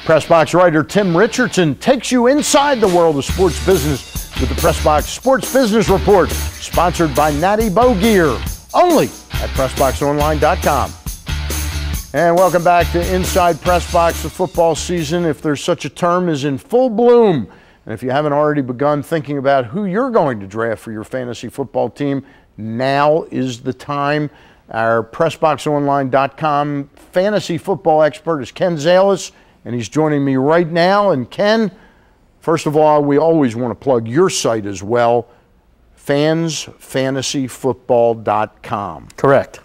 PressBox writer Tim Richardson takes you inside the world of sports business with the PressBox Sports Business Report, sponsored by Natty Bow Gear, only at PressBoxOnline.com. And welcome back to Inside PressBox. The football season, if there's such a term, is in full bloom. And if you haven't already begun thinking about who you're going to draft for your fantasy football team, now is the time. Our PressBoxOnline.com fantasy football expert is Ken Zalis, and he's joining me right now. And Ken, first of all, we always want to plug your site as well, fansfantasyfootball.com. Correct.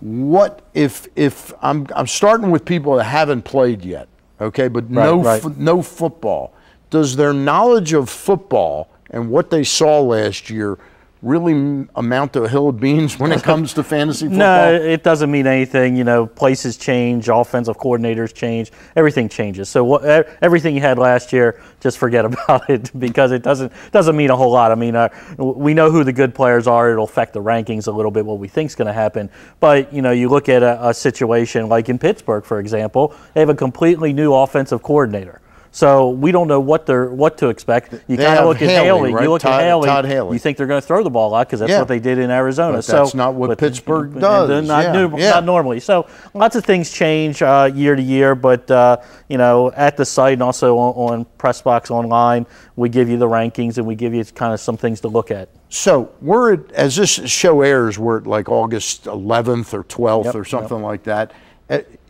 What if I'm starting with people that haven't played yet, okay, but no football. Does their knowledge of football and what they saw last year really amount to a hill of beans when it comes to fantasy football? No, it doesn't mean anything. You know, places change, offensive coordinators change, everything changes. So everything you had last year, just forget about it, because it doesn't mean a whole lot. I mean, we know who the good players are. It'll affect the rankings a little bit, what we think is going to happen. But, you know, you look at a situation like in Pittsburgh, for example, they have a completely new offensive coordinator. So we don't know what to expect. You kind of look at Haley. Right? You look at Haley. Todd Haley. You think they're going to throw the ball a lot because that's what they did in Arizona. But that's not what Pittsburgh does. Not normally. So lots of things change year to year. But you know, at the site and also on PressBox Online, we give you the rankings and we give you kind of some things to look at. So as this show airs, we're at like August 11th or 12th or something like that.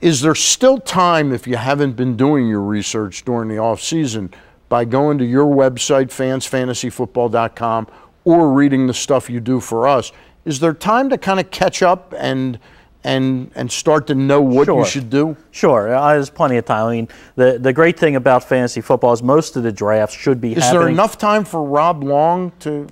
Is there still time, if you haven't been doing your research during the off season, by going to your website, fansfantasyfootball.com, or reading the stuff you do for us? Is there time to kind of catch up and start to know what you should do? Sure, there's plenty of time. I mean, the great thing about fantasy football is most of the drafts should be happening. Is there enough time for Rob Long to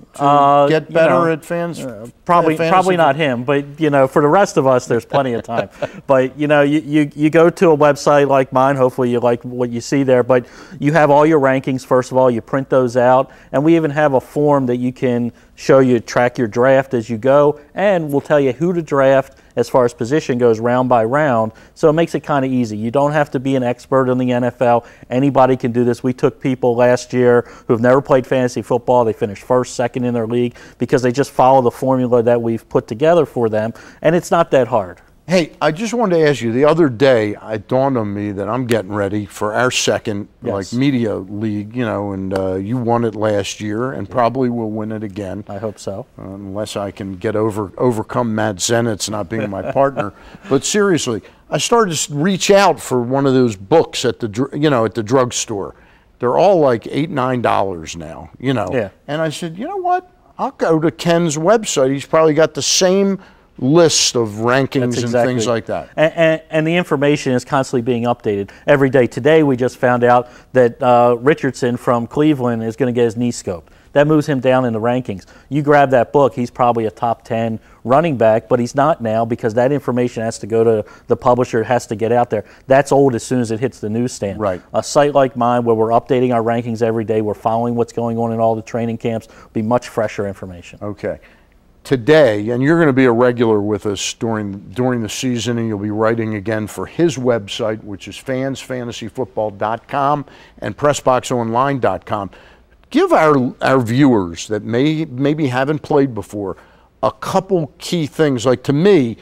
get better at fans? Probably not him, but you know, for the rest of us, there's plenty of time. But you know, you go to a website like mine. Hopefully, you like what you see there. But you have all your rankings. First of all, you print those out, and we even have a form that you can track your draft as you go, and we'll tell you who to draft as far as position goes round by round. So it makes it kind of easy. You don't have to be an expert in the NFL. Anybody can do this. We took people last year who have never played fantasy football. They finished first, second in their league because they just follow the formula that we've put together for them, and it's not that hard. Hey, I just wanted to ask you, the other day it dawned on me that I'm getting ready for our second media league, you know, and you won it last year and probably will win it again. I hope so. Unless I can overcome Matt Zenitz not being my partner. But seriously, I started to reach out for one of those books at the drugstore. They're all like $8, $9 now, you know. Yeah. And I said, you know what? I'll go to Ken's website. He's probably got the same list of rankings and things like that. And the information is constantly being updated every day. Today we just found out that Richardson from Cleveland is going to get his knee scoped. That moves him down in the rankings. You grab that book, he's probably a top 10 running back, but he's not now because that information has to go to the publisher, it has to get out there. That's old as soon as it hits the newsstand. Right. A site like mine where we're updating our rankings every day, we're following what's going on in all the training camps, will be much fresher information. Okay. Today, and you're going to be a regular with us during the season, and you'll be writing again for his website, which is fansfantasyfootball.com and PressBoxOnline.com. Give our viewers that maybe haven't played before a couple key things. Like, to me,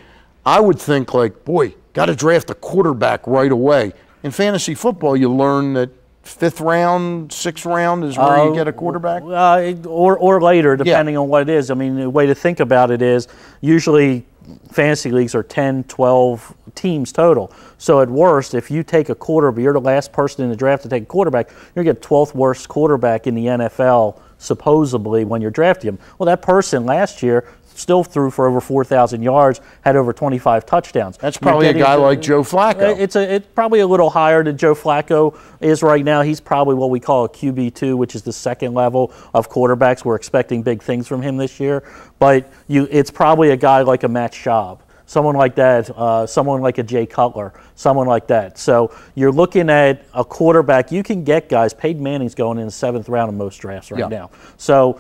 I would think like, boy, got to draft a quarterback right away. In fantasy football, you learn that 5th round, 6th round is where you get a quarterback? Or later, depending on what it is. I mean, the way to think about it is usually fantasy leagues are 10, 12 teams total. So at worst, if you take a quarterback, you're the last person in the draft to take a quarterback, you're going to get 12th worst quarterback in the NFL, supposedly, when you're drafting him. Well, that person last year still threw for over 4,000 yards, had over 25 touchdowns. That's probably a guy like Joe Flacco. It's probably a little higher than Joe Flacco is right now. He's probably what we call a QB2, which is the second level of quarterbacks. We're expecting big things from him this year. But it's probably a guy like a Matt Schaub, someone like that, someone like a Jay Cutler, someone like that. So you're looking at a quarterback. You can get guys. Peyton Manning's going in the 7th round in most drafts right now. So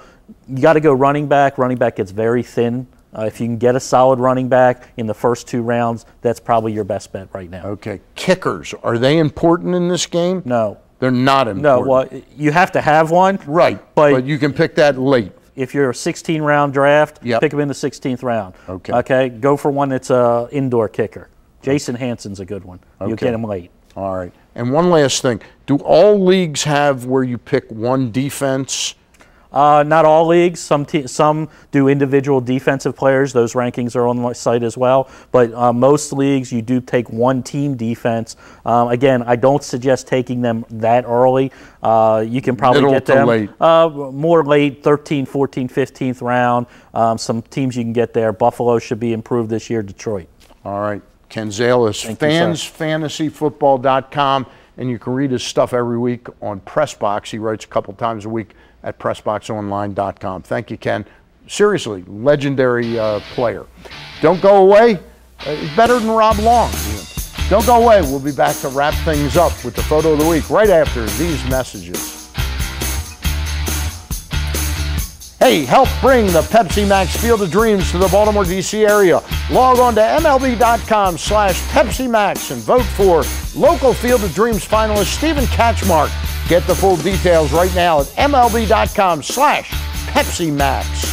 you got to go running back. Running back gets very thin If you can get a solid running back in the first 2 rounds, that's probably your best bet right now. Okay. Kickers, are they important in this game? No. They're not important. No, well, you have to have one. Right, but you can pick that late. If you're a 16-round draft, Yep. pick them in the 16th round. Okay. Okay, go for one that's an indoor kicker. Jason Hansen's a good one. You'll get him late. All right. And one last thing. Do all leagues have where you pick one defense? Not all leagues. Some do individual defensive players. Those rankings are on the site as well. But most leagues, you do take one team defense. Again, I don't suggest taking them that early. You can probably Middle get to them late. More late, 13th, 14th, 15th round. Some teams you can get there. Buffalo should be improved this year. Detroit. All right. Ken Zalis, fansfantasyfootball.com. And you can read his stuff every week on PressBox. He writes a couple times a week at PressBoxOnline.com. Thank you, Ken. Seriously, legendary player. Don't go away. He's better than Rob Long. Don't go away. We'll be back to wrap things up with the photo of the week right after these messages. Hey, help bring the Pepsi Max Field of Dreams to the Baltimore, D.C. area. Log on to MLB.com/Pepsi Max and vote for local Field of Dreams finalist Stephen Katchmark. Get the full details right now at MLB.com/Pepsi Max.